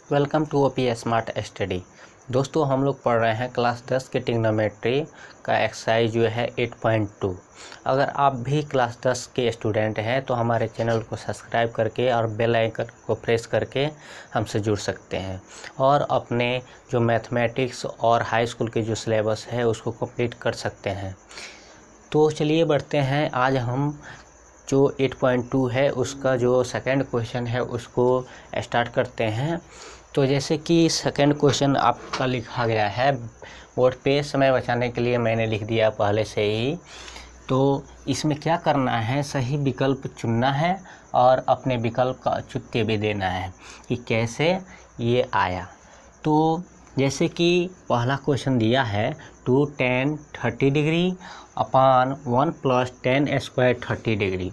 Welcome to OP smart study. दोस्तों, हम लोग पढ़ रहे हैं क्लास 10 के ट्रिग्नोमेट्री का एक्सरसाइज जो है 8.2। अगर आप भी क्लास 10 के स्टूडेंट हैं तो हमारे चैनल को सब्सक्राइब करके और बेल आइकन को प्रेस करके हमसे जुड़ सकते हैं और अपने जो मैथमेटिक्स और हाई स्कूल के जो सिलेबस है उसको कंप्लीट कर सकते हैं। तो चलिए बढ़ते हैं। आज हम जो 8.2 है उसका जो सेकंड क्वेश्चन है उसको स्टार्ट करते हैं। तो जैसे कि सेकंड क्वेश्चन आपका लिखा गया है बोर्ड पे, समय बचाने के लिए मैंने लिख दिया पहले से ही। तो इसमें क्या करना है, सही विकल्प चुनना है और अपने विकल्प का औचित्य भी देना है कि कैसे ये आया। तो जैसे कि पहला क्वेश्चन दिया है 2 tan 30 डिग्री अपान 1 + tan स्क्वायर 30 डिग्री।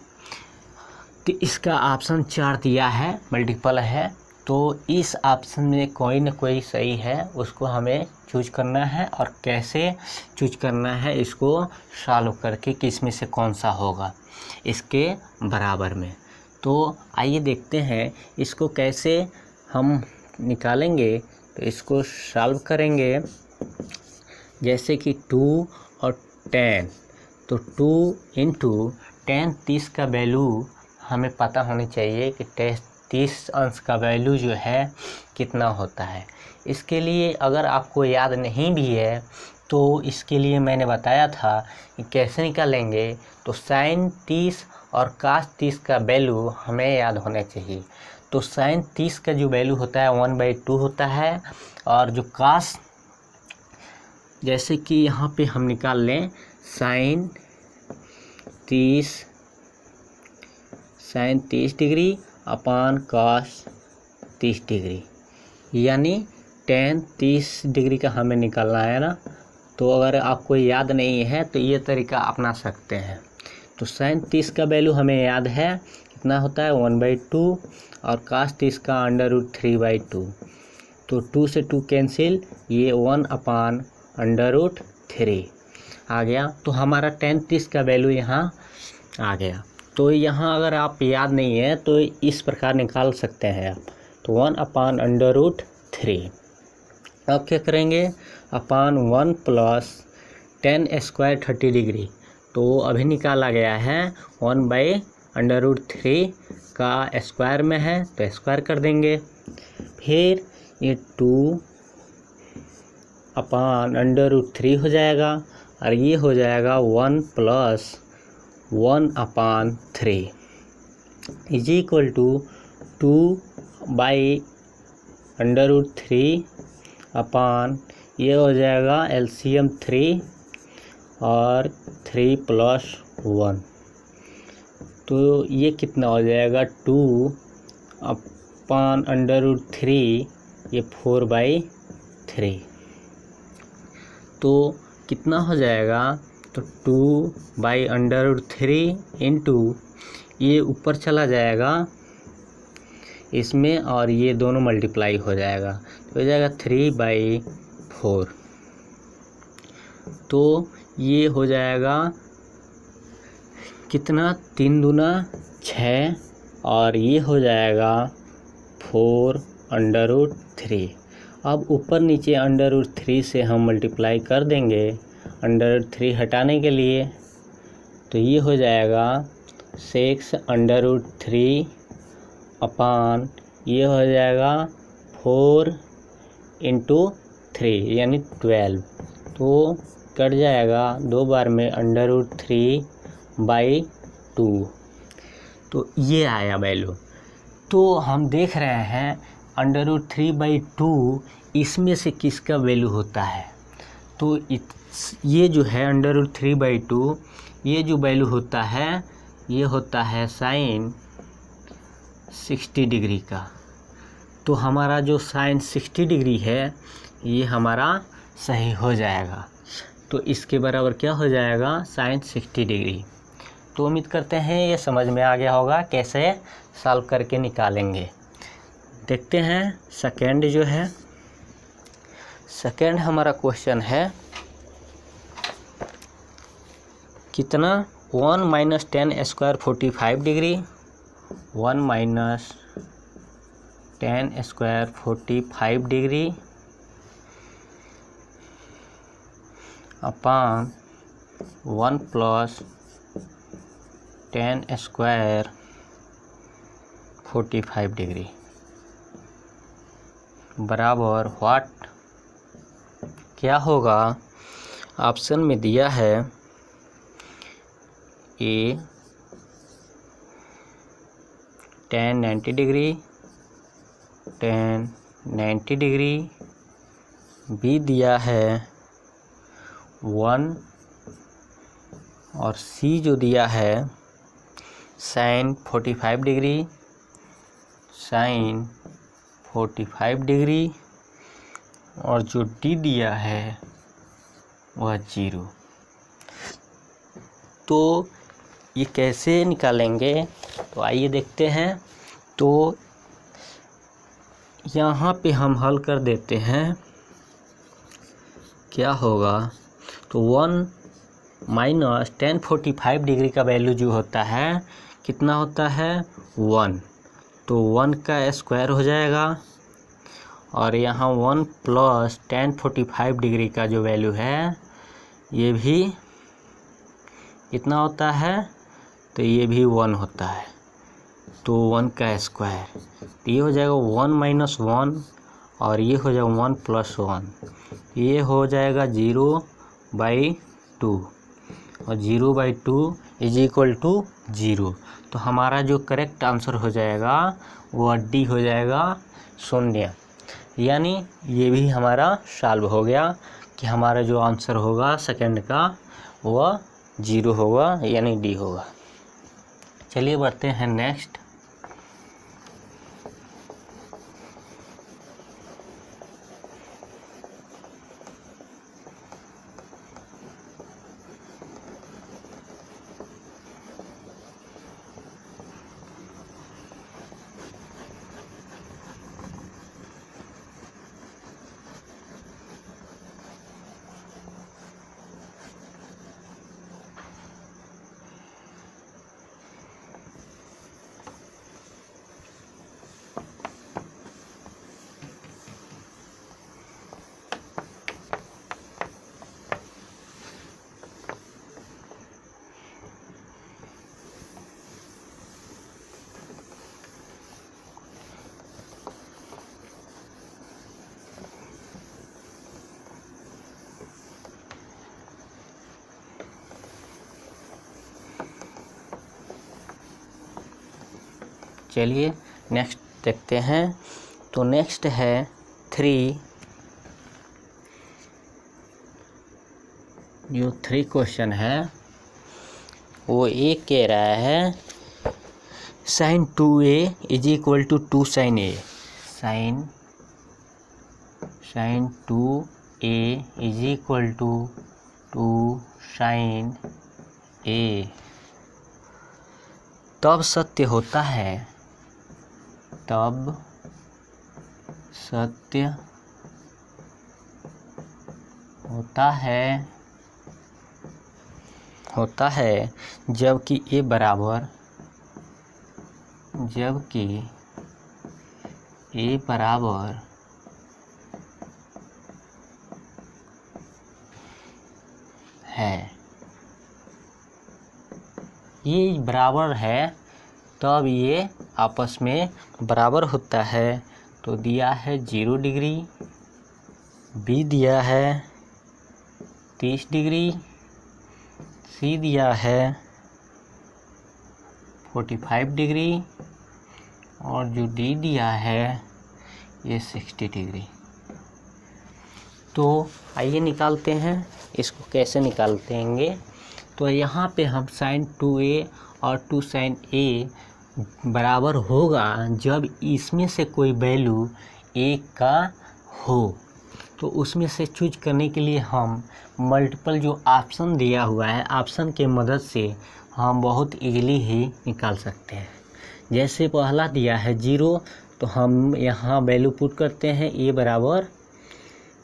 तो इसका ऑप्शन 4 दिया है, मल्टीपल है। तो इस ऑप्शन में कोई ना कोई सही है, उसको हमें चूज करना है और कैसे चूज करना है इसको सॉल्व करके कि इसमें से कौन सा होगा इसके बराबर में। तो आइए देखते हैं इसको कैसे हम निकालेंगे। तो इसको सॉल्व करेंगे जैसे कि 2 और 10। तो 2 × 10 30 का वैल्यू हमें पता होनी चाहिए कि 30 अंश का वैल्यू जो है कितना होता है। इसके लिए अगर आपको याद नहीं भी है तो इसके लिए मैंने बताया था कि कैसे निकालेंगे। तो sin 30 और cos 30 का वैल्यू हमें याद होना चाहिए। तो sin 30 का जो वैल्यू होता है 1/2 होता है और जो cos, जैसे कि यहाँ पे हम निकाल लें sin 30 डिग्री अपान cos 30 डिग्री, यानी tan 30 डिग्री का हमें निकालना है ना। तो अगर आपको याद नहीं है तो ये तरीका अपना सकते हैं। तो sin 30 का वैल्यू हमें याद है कितना होता है 1/2 और cos 30 का √3/2। तो 2 से 2 कैंसिल, ये 1/√3 आ गया। तो हमारा tan 30 का वैल्यू यहाँ आ गया। तो यहाँ अगर आप याद नहीं है तो इस प्रकार निकाल सकते हैं आप। तो 1/√3। अब क्या करेंगे, अपान 1 + tan स्क्वायर 30 डिग्री। तो अभी निकाला गया है 1/√3 का स्क्वायर में है तो स्क्वायर कर देंगे। फिर ये 2/√3 हो जाएगा और ये हो जाएगा 1 + 1/3 = 2/√3 अपान, ये हो जाएगा LCM 3 और 3 + 1। तो ये कितना हो जाएगा 2/√3, ये 4/3। तो कितना हो जाएगा, तो 2/√3 × ये ऊपर चला जाएगा इसमें और ये दोनों मल्टीप्लाई हो जाएगा तो हो जाएगा 3/4। तो ये हो जाएगा कितना, 3 दूना 6 और ये हो जाएगा 4/√3। अब ऊपर नीचे √3 से हम मल्टीप्लाई कर देंगे √3 हटाने के लिए। तो ये हो जाएगा 6/√3 अपान, ये हो जाएगा 4 × 3 यानी 12। तो कट जाएगा 2 बार में √3/2। तो ये आया वैल्यू। तो हम देख रहे हैं √3/2 इसमें से किसका वैल्यू होता है। तो ये जो है √3/2, ये जो वैल्यू होता है ये होता है sin 60 डिग्री का। तो हमारा जो sin 60 डिग्री है ये हमारा सही हो जाएगा। तो इसके बराबर क्या हो जाएगा, sin 60 डिग्री। तो उम्मीद करते हैं ये समझ में आ गया होगा कैसे सॉल्व करके निकालेंगे। देखते हैं सेकंड जो है, सेकंड हमारा क्वेश्चन है कितना, 1 - tan square 45 degree, 1 - tan square 45 degree upon 1 plus tan square 45 degree बराबर व्हाट। क्या होगा? ऑप्शन में दिया है A tan 90 degree, tan 90 degree, B दिया है 1 और सी जो दिया है sin 45 डिग्री, sin 45 डिग्री, और जो डी दिया है वह 0। तो ये कैसे निकालेंगे? तो आइए देखते हैं। तो यहाँ पे हम हल कर देते हैं। क्या होगा? तो 1 माइनस tan 45 डिग्री का वैल्यू जो होता है कितना होता है? 1। तो 1 का स्क्वायर हो जाएगा, और यहाँ 1 प्लस tan 45 डिग्री का जो वैल्यू है ये भी कितना होता है? तो ये भी 1 होता है। तो 1 का स्क्वायर, तो ये हो जाएगा 1 माइनस 1, और ये हो जाएगा 1 प्लस 1, ये हो जाएगा 0/2, और 0/2 इज इक्वल टू 0। तो हमारा जो करेक्ट आंसर हो जाएगा वह डी हो जाएगा 0। यानी ये भी हमारा सॉल्व हो गया कि हमारा जो आंसर होगा सेकंड का वह 0 होगा, यानी डी होगा। चलिए बढ़ते हैं नेक्स्ट। चलिए नेक्स्ट देखते हैं। तो नेक्स्ट है 3। जो 3 क्वेश्चन है वो ए कह रहा है sin 2a is equal to 2 sin a। sin 2a is equal to 2 sin a तब सत्य होता है, तब सत्य होता है जबकि a बराबर है। ये बराबर है तब ये आपस में बराबर होता है। तो दिया है 0 डिग्री, बी दिया है 30 डिग्री, सी दिया है 45 डिग्री, और जो डी दिया है ये 60 डिग्री। तो आइए निकालते हैं। इसको कैसे निकालते हैं? तो यहाँ पे हम sin 2a और 2 sin a बराबर होगा जब इसमें से कोई वैल्यू 1 का हो। तो उसमें से चूज करने के लिए हम मल्टीपल जो ऑप्शन दिया हुआ है, ऑप्शन के मदद से हम बहुत इजीली ही निकाल सकते हैं। जैसे पहला दिया है 0, तो हम यहाँ वैल्यू पुट करते हैं a बराबर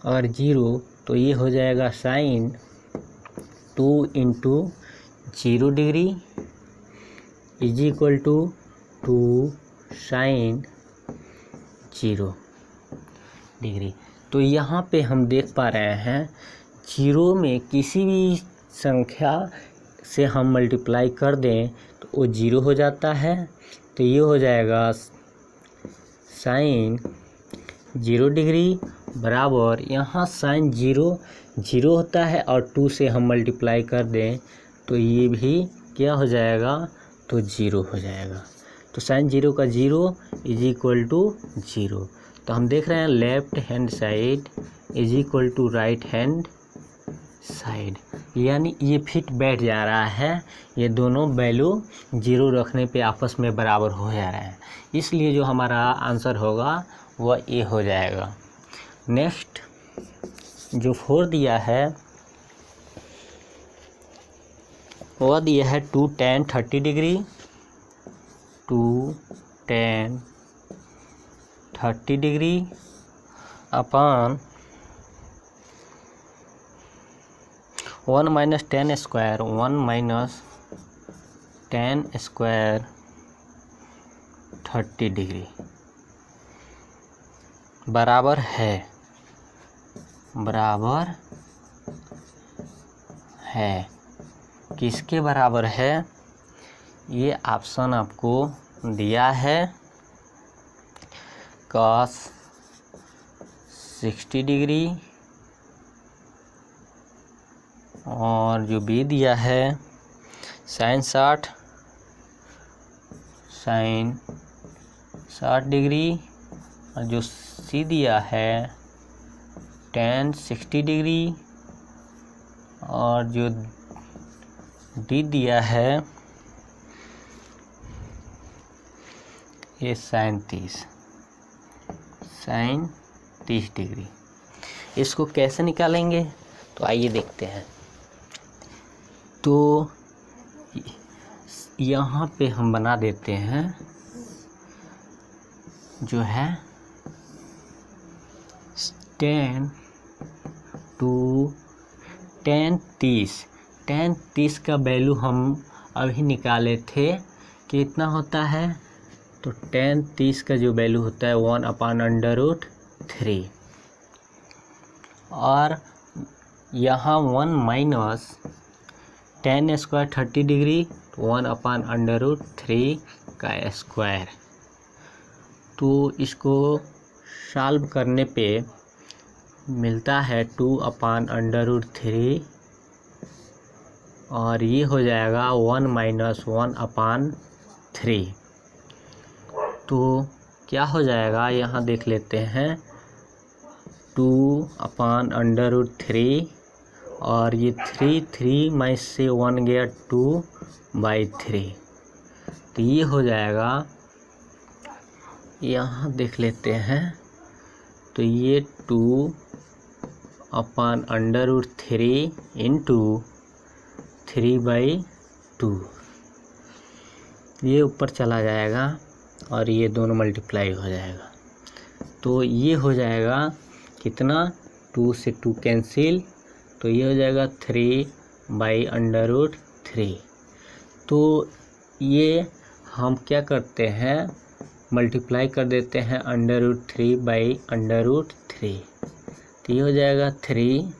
और 0, तो ये हो जाएगा sin 2 into 0 degree is equal to 2 sin 0 degree. तो यहाँ पे हम देख पा रहे हैं 0 में किसी भी संख्या से हम मल्टीप्लाई कर दें तो वो 0 हो जाता है। तो ये हो जाएगा साइन 0 डिग्री बराबर, यहाँ साइन 0 होता है और 2 से हम मल्टीप्लाई कर दें तो ये भी क्या हो जाएगा, तो 0 हो जाएगा। तो साइन 0 का 0 इज इक्वल टू 0। तो हम देख रहे हैं left hand side is equal to right hand side, यानी ये फिट बैठ जा रहा है, ये दोनों वैल्यू 0 रखने पे आपस में बराबर हो जा रहे हैं, इसलिए जो हमारा आंसर होगा वह ए हो जाएगा। नेक्स्ट जो 4 दिया है वह दिया है 2 tan 30 degree, 2 tan 30 degree upon 1 minus tan square, 1 minus tan square 30 degree बराबर है किसके बराबर है, ये ऑप्शन आपको दिया है cos 60 डिग्री, और जो बी दिया है साइन 60 डिग्री, और जो सी दिया है tan 60 डिग्री, और जो डी दिया है ये साइन 30 डिग्री। इसको कैसे निकालेंगे तो आइए देखते हैं। तो यहाँ पे हम बना देते हैं जो है tan 30 का वैल्यू हम अभी निकाले थे, कितना होता है, तो tan 30 का जो वैल्यू होता है 1/√3, और यहाँ 1 माइनस tan स्क्वायर 30 डिग्री 1/√3 का स्क्वायर। तो इसको सॉल्व करने पे मिलता है 2/√3, और ये हो जाएगा 1 माइनस 1/3। तो क्या हो जाएगा यहाँ देख लेते हैं, 2/√3, और ये 3 में से 1 गया 2/3। तो ये हो जाएगा, यहाँ देख लेते हैं, तो ये 2/√3 इंटू 3/2, ये ऊपर चला जाएगा और ये दोनों मल्टीप्लाई हो जाएगा। तो ये हो जाएगा कितना, 2 से 2 कैंसिल, तो ये हो जाएगा 3/√3। तो ये हम क्या करते हैं, मल्टीप्लाई कर देते हैं √3/√3। तो ये हो जाएगा 3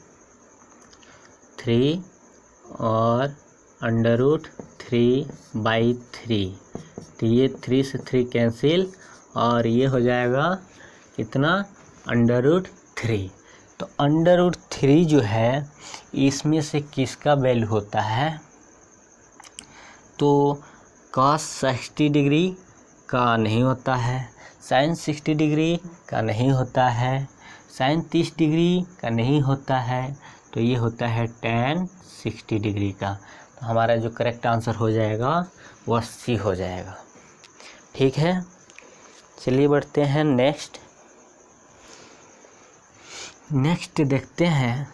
और √3/3। तो ये 3 से 3 कैंसिल, और ये हो जाएगा कितना, √3। तो √3 जो है इसमें से किसका वैल्यू होता है, तो cos 60 डिग्री का नहीं होता है, साइन 60 डिग्री का नहीं होता है, साइन 30 डिग्री का नहीं होता है, तो ये होता है tan 60 डिग्री का। तो हमारा जो करेक्ट आंसर हो जाएगा वह सी हो जाएगा। ठीक है, चलिए बढ़ते हैं नेक्स्ट देखते हैं।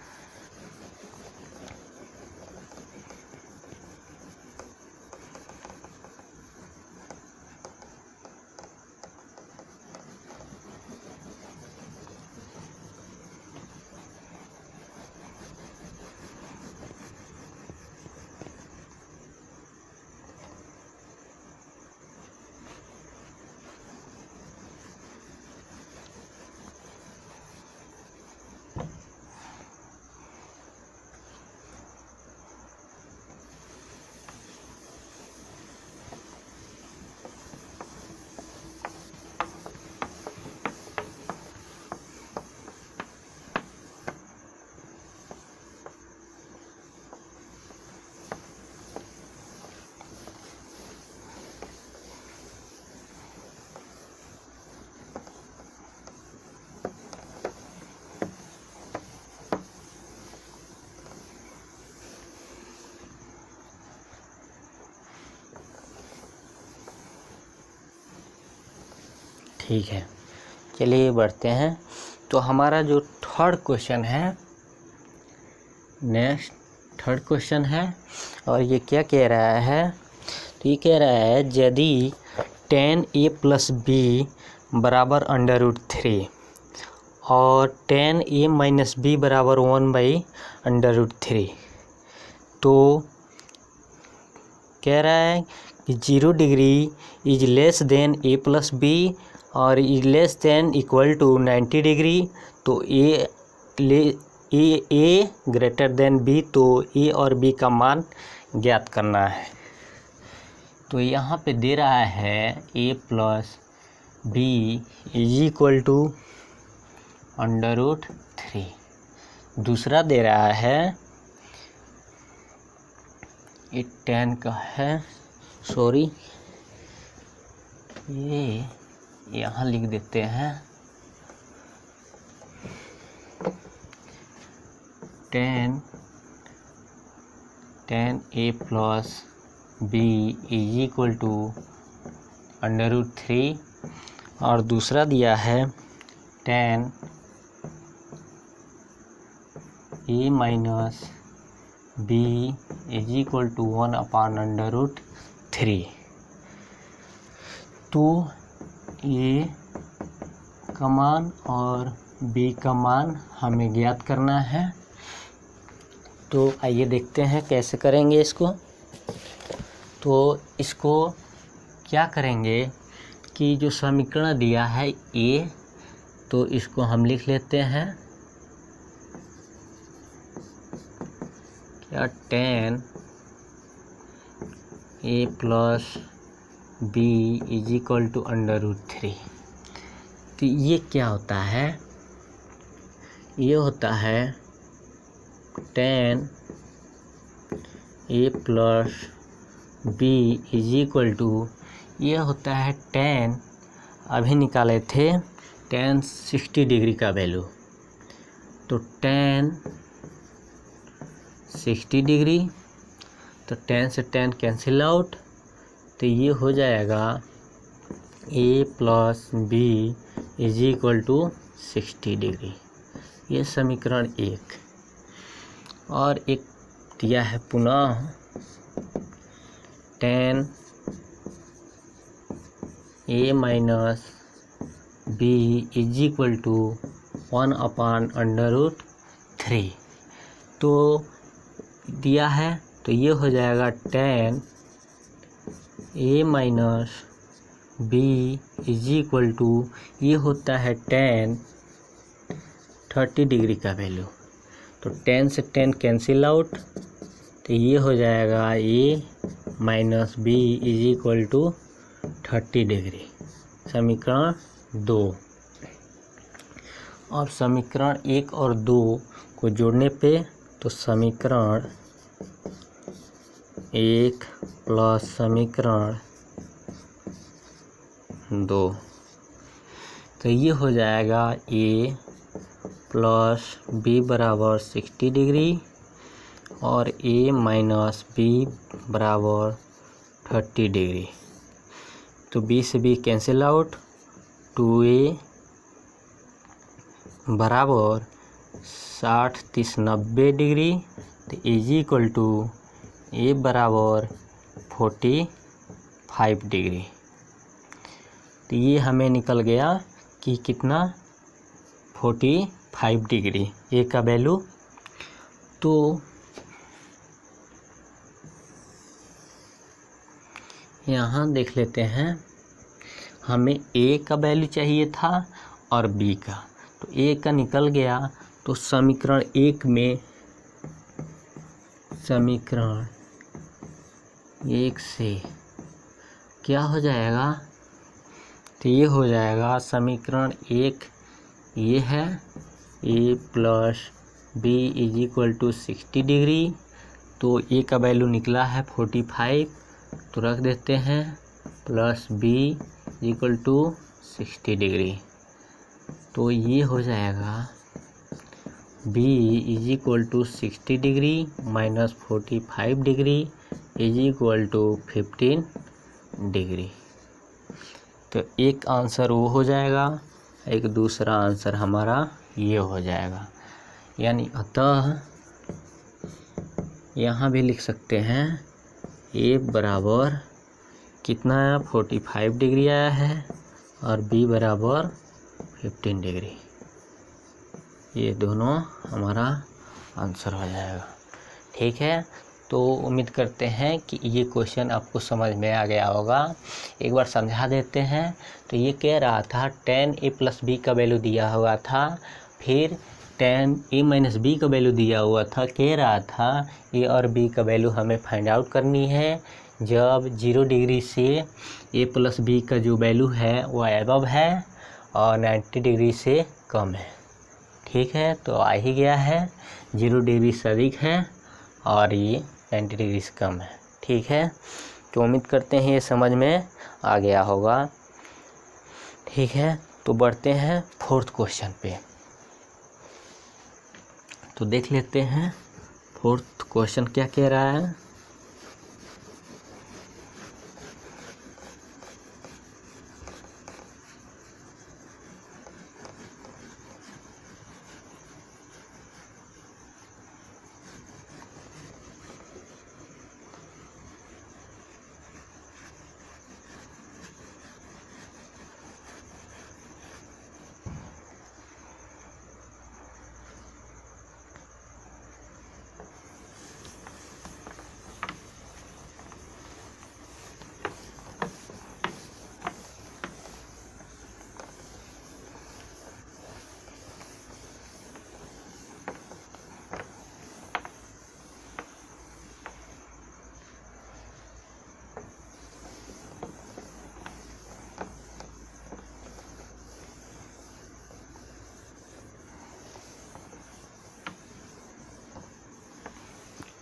ठीक है, चलिए बढ़ते हैं। तो हमारा जो थर्ड क्वेश्चन है, नेक्स्ट थर्ड क्वेश्चन है, और ये क्या कह रहा है, तो ये कह रहा है यदि tan a प्लस बी बराबर √3 और tan a माइनस बी बराबर 1/√3, तो कह रहा है कि 0 degree is less than a plus B और is less than equal to 90 degree, तो ए ग्रेटर देन बी, तो ए और बी का मान ज्ञात करना है। तो यहाँ पे दे रहा है a plus B is equal to √3। दूसरा दे रहा है, ये tan का है, सॉरी ये यहाँ लिख देते हैं, tan a plus B is equal to √3, और दूसरा दिया है tan a minus B is equal to 1/√3। तो ए का मान और बी का मान हमें ज्ञात करना है। तो आइए देखते हैं कैसे करेंगे इसको। तो इसको क्या करेंगे कि जो समीकरण दिया है ए, तो इसको हम लिख लेते हैं क्या, tan a plus B is equal to √3। तो ये क्या होता है, ये होता है tan a plus B is equal to, ये होता है tan, अभी निकाले थे tan 60 डिग्री का वैल्यू, तो tan 60 डिग्री, तो tan से tan कैंसिल आउट, तो ये हो जाएगा a plus B is equal to 60 degree. ये समीकरण 1। और एक दिया है पुनः tan a minus B is equal to 1/√3। तो दिया है, तो ये हो जाएगा tan a minus B is equal to, ये होता है tan 30 डिग्री का वैल्यू, तो tan से tan कैंसिल आउट, तो ये हो जाएगा a minus B is equal to 30 degree. समीकरण 2। अब समीकरण 1 और 2 को जोड़ने पे, तो समीकरण 1 प्लस समीकरण 2, तो ये हो जाएगा a प्लस बी बराबर 60 डिग्री और a माइनस बी बराबर 30 डिग्री। तो b से b कैंसिल आउट, 2a बराबर 60 30 90 डिग्री, तो इज इक्वल टू a बराबर 45 डिग्री। तो ये हमें निकल गया कि कितना, 45 डिग्री a का वैल्यू। तो यहाँ देख लेते हैं, हमें a का वैल्यू चाहिए था और b का, तो a का निकल गया। तो समीकरण 1 में, समीकरण 1 से क्या हो जाएगा, तो ये हो जाएगा समीकरण 1 ये है a plus B is equal to 60 degree, तो a का वैल्यू निकला है 45, तो रख देते हैं, plus B equal to 60 degree, तो ये हो जाएगा b is equal to 60 degree minus 45 degree is equal to 15 degree. तो एक आंसर वो हो जाएगा, एक दूसरा आंसर हमारा ये हो जाएगा। यानी अतः यहाँ भी लिख सकते हैं ए बराबर कितना आया 45 डिग्री आया है और बी बराबर 15 डिग्री। ये दोनों हमारा आंसर हो जाएगा। ठीक है, तो उम्मीद करते हैं कि ये क्वेश्चन आपको समझ में आ गया होगा। एक बार समझा देते हैं। तो ये कह रहा था tan a प्लस बी का वैल्यू दिया हुआ था, फिर tan a माइनस बी का वैल्यू दिया हुआ था। कह रहा था a और b का वैल्यू हमें फाइंड आउट करनी है जब 0 डिग्री से a प्लस बी का जो वैल्यू है वो अबव है और 90 डिग्री से कम है। ठीक है, तो आ ही गया है, 0 डिग्री से अधिक है और ये 90 डिग्री से कम है। ठीक है, तो उम्मीद करते हैं ये समझ में आ गया होगा। ठीक है, तो बढ़ते हैं 4th क्वेश्चन पे। तो देख लेते हैं 4th क्वेश्चन क्या कह रहा है।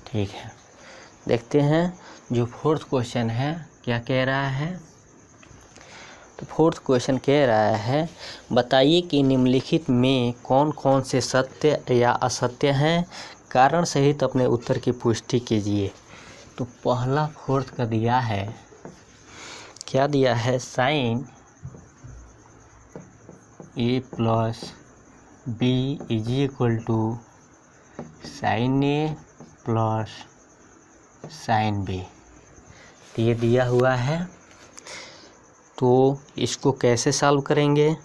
ठीक है, देखते हैं जो 4th क्वेश्चन है क्या कह रहा है। तो 4th क्वेश्चन कह रहा है बताइए कि निम्नलिखित में कौन कौन से सत्य या असत्य हैं, कारण सहित अपने उत्तर की पुष्टि कीजिए। तो पहला 4th का दिया है, क्या दिया है, sine a plus B is equal to sine A plus sine B, ये दिया हुआ है। तो इसको कैसे सॉल्व करेंगे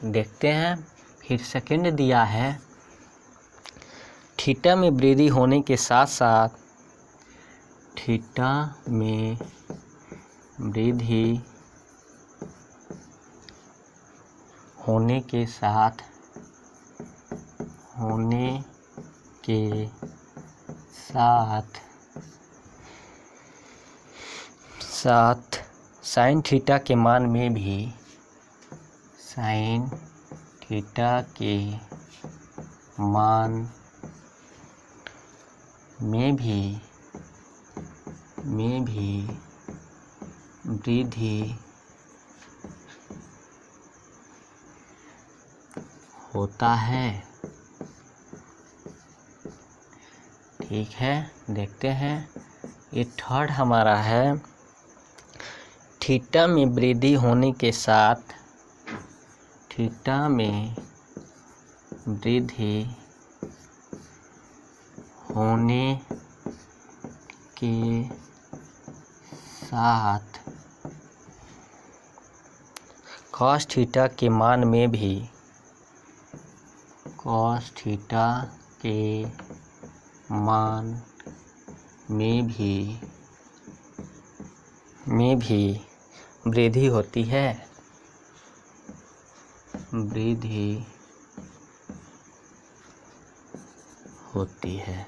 देखते हैं। फिर सेकंड दिया है थीटा में वृद्धि होने के साथ साथ थीटा में वृद्धि होने के साथ साइन थीटा के मान में भी वृद्धि होता है। ठीक है, देखते हैं। ये थर्ड हमारा है थीटा में वृद्धि होने के साथ cos थीटा के मान में भी वृद्धि होती है।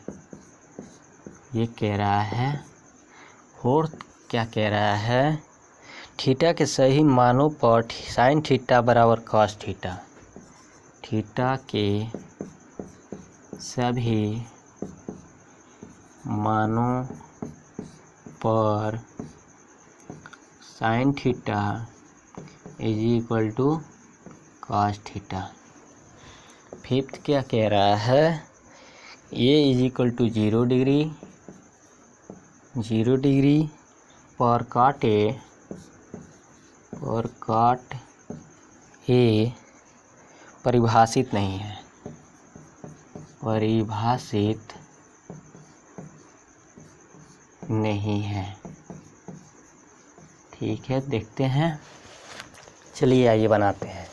ये कह रहा है। फोर्थ क्या कह रहा है, थीटा के सही मानों पर साइन थीटा बराबर कॉस थीटा, थीटा के सभी मानों पर sine theta is equal to cos theta. Fifth क्या कह रहा है, A is equal to 0 degree पर काट ए और कॉट ए परिभाषित नहीं है, परिभाषित नहीं है। ठीक है, देखते हैं। चलिए आइए बनाते हैं।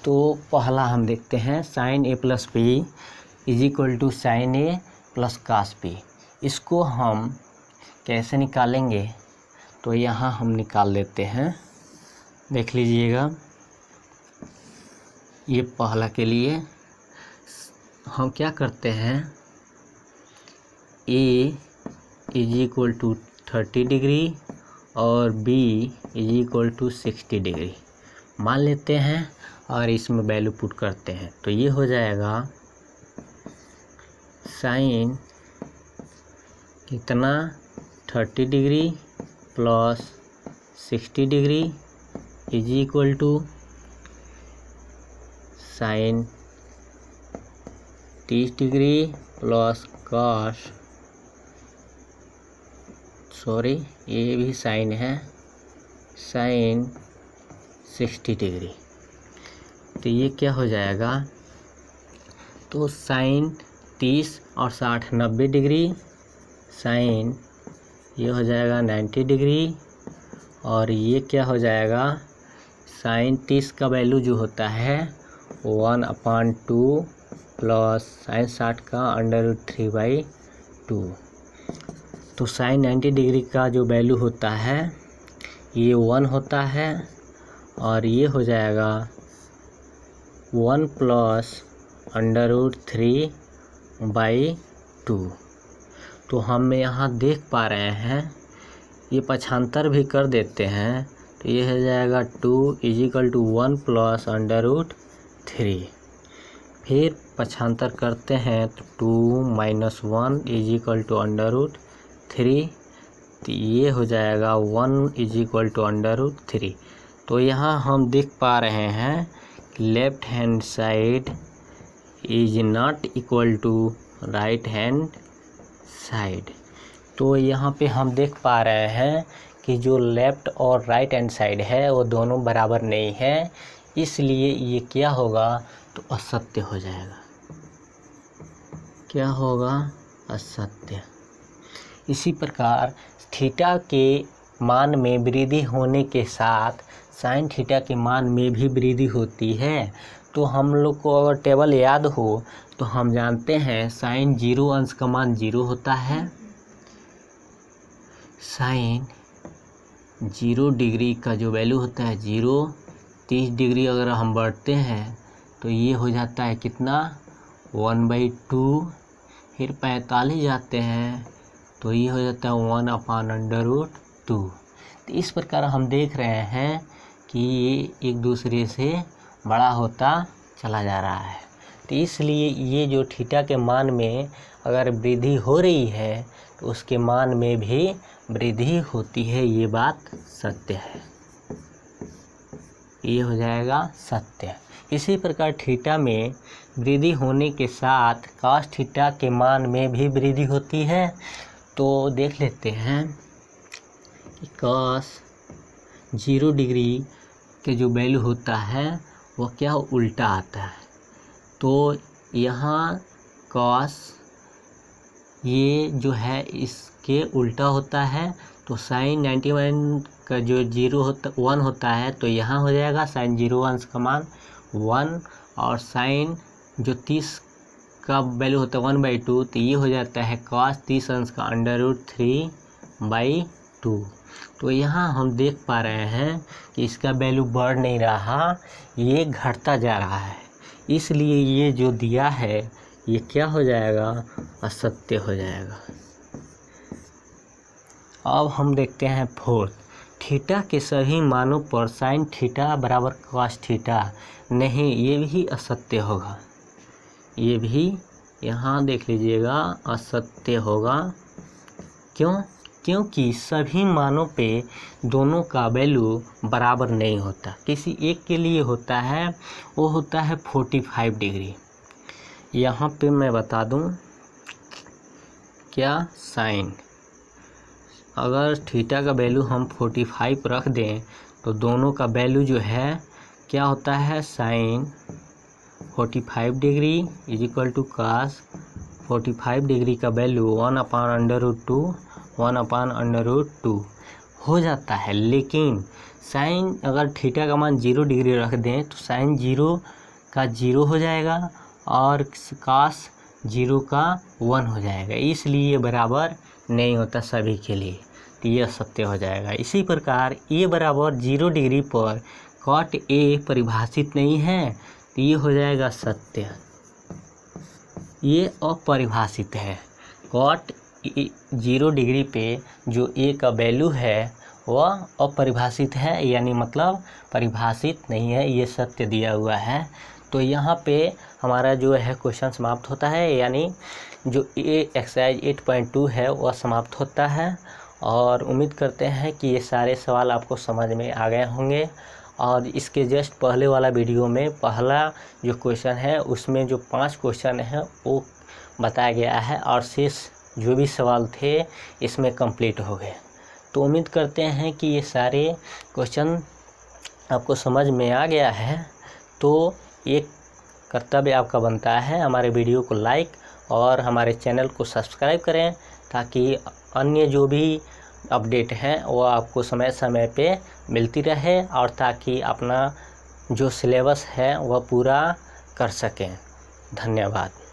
तो पहला हम देखते हैं sine A plus B is equal to sine A plus cos B. इसको हम कैसे निकालेंगे, तो यहाँ हम निकाल लेते हैं। देख लीजिएगा, ये पहला के लिए हम क्या करते हैं, A is equal to 30 degree और B is equal to 60 degree मान लेते हैं और इसमें वैल्यू पुट करते हैं। तो ये हो जाएगा साइन कितना 30 degree plus 60 degree is equal to sine 30 degree plus cos, sorry ये भी साइन है, साइन 60 डिग्री। तो ये क्या हो जाएगा, तो साइन 30 और 60 90 डिग्री, साइन ये हो जाएगा 90 डिग्री। और ये क्या हो जाएगा, साइन 30 का वैल्यू जो होता है 1/2 प्लस साइन 60 का √3/2। तो साइन 90 डिग्री का जो वैल्यू होता है ये 1 होता है और ये हो जाएगा 1 प्लस √3/2। तो हम यहाँ देख पा रहे हैं, ये पक्षांतर भी कर देते हैं। तो ये हो जाएगा 2 इज इक्वल टू 1 प्लस √3। फिर पक्षांतर करते हैं तो 2 माइनस 1 इज इक्वल टू √3। तो ये हो जाएगा 1 इज इक्वल टू √3। तो यहाँ हम देख पा रहे हैं left hand side is not equal to right hand side. तो यहाँ पे हम देख पा रहे हैं कि जो लेफ़्ट और राइट हैंड साइड है वो दोनों बराबर नहीं है, इसलिए ये क्या होगा, तो असत्य हो जाएगा। क्या होगा, असत्य। इसी प्रकार थीटा के मान में वृद्धि होने के साथ साइन थीटा के मान में भी वृद्धि होती है। तो हम लोग को अगर टेबल याद हो तो हम जानते हैं साइन 0 अंश का मान 0 होता है, साइन 0 डिग्री का जो वैल्यू होता है 0, 30 डिग्री अगर हम बढ़ते हैं तो ये हो जाता है कितना 1/2। फिर 45 जाते हैं तो ये हो जाता है 1/√2। तो इस प्रकार हम देख रहे हैं कि ये एक दूसरे से बड़ा होता चला जा रहा है। तो इसलिए ये जो थीटा के मान में अगर वृद्धि हो रही है तो उसके मान में भी वृद्धि होती है, ये बात सत्य है। ये हो जाएगा सत्य। इसी प्रकार थीटा में वृद्धि होने के साथ cos थीटा के मान में भी वृद्धि होती है। तो देख लेते हैं कि cos 0 डिग्री के जो वैल्यू होता है वो क्या उल्टा आता है। तो यहाँ cos ये जो है इसके उल्टा होता है। तो साइन 91 का जो 1 होता है तो यहाँ हो जाएगा साइन 0 अंश का मान 1, और साइन जो 30 का वैल्यू होता है 1/2, तो ये हो जाता है cos 30 अंश का √3/2। तो यहाँ हम देख पा रहे हैं कि इसका वैल्यू बढ़ नहीं रहा, ये घटता जा रहा है। इसलिए ये जो दिया है ये क्या हो जाएगा, असत्य हो जाएगा। अब हम देखते हैं फोर्थ, थीटा के सभी मानों पर साइन थीटा बराबर cos थीटा नहीं, ये भी असत्य होगा। ये भी यहाँ देख लीजिएगा असत्य होगा। क्यों? क्योंकि सभी मानों पे दोनों का वैल्यू बराबर नहीं होता। किसी एक के लिए होता है, वो होता है 45 डिग्री। यहाँ पे मैं बता दूँ क्या, साइन अगर थीटा का वैल्यू हम 45 रख दें तो दोनों का वैल्यू जो है क्या होता है, sine 45 degree is equal to cos 45 degree का वैल्यू 1/√2 हो जाता है। लेकिन साइन अगर थीटा का मान 0 डिग्री रख दें तो साइन 0 का 0 हो जाएगा और कास 0 का 1 हो जाएगा, इसलिए बराबर नहीं होता सभी के लिए, तो यह सत्य हो जाएगा। इसी प्रकार ए बराबर 0 डिग्री पर कॉट ए परिभाषित नहीं है, तो ये हो जाएगा सत्य। ये अपरिभाषित है। कॉट 0 डिग्री पे जो ए का वैल्यू है वह अपरिभाषित है, यानी मतलब परिभाषित नहीं है, ये सत्य दिया हुआ है। तो यहाँ पे हमारा जो है क्वेश्चन समाप्त होता है, यानी जो एक्सरसाइज 8.2 है वह समाप्त होता है। और उम्मीद करते हैं कि ये सारे सवाल आपको समझ में आ गए होंगे। और इसके जस्ट पहले वाला वीडियो में पहला जो क्वेश्चन है उसमें जो 5 क्वेश्चन है वो बताया गया है और शेष जो भी सवाल थे इसमें कंप्लीट हो गए। तो उम्मीद करते हैं कि ये सारे क्वेश्चन आपको समझ में आ गया है। तो एक कर्तव्य आपका बनता है, हमारे वीडियो को लाइक और हमारे चैनल को सब्सक्राइब करें, ताकि अन्य जो भी अपडेट हैं वो आपको समय समय पे मिलती रहे और ताकि अपना जो सिलेबस है वह पूरा कर सकें। धन्यवाद।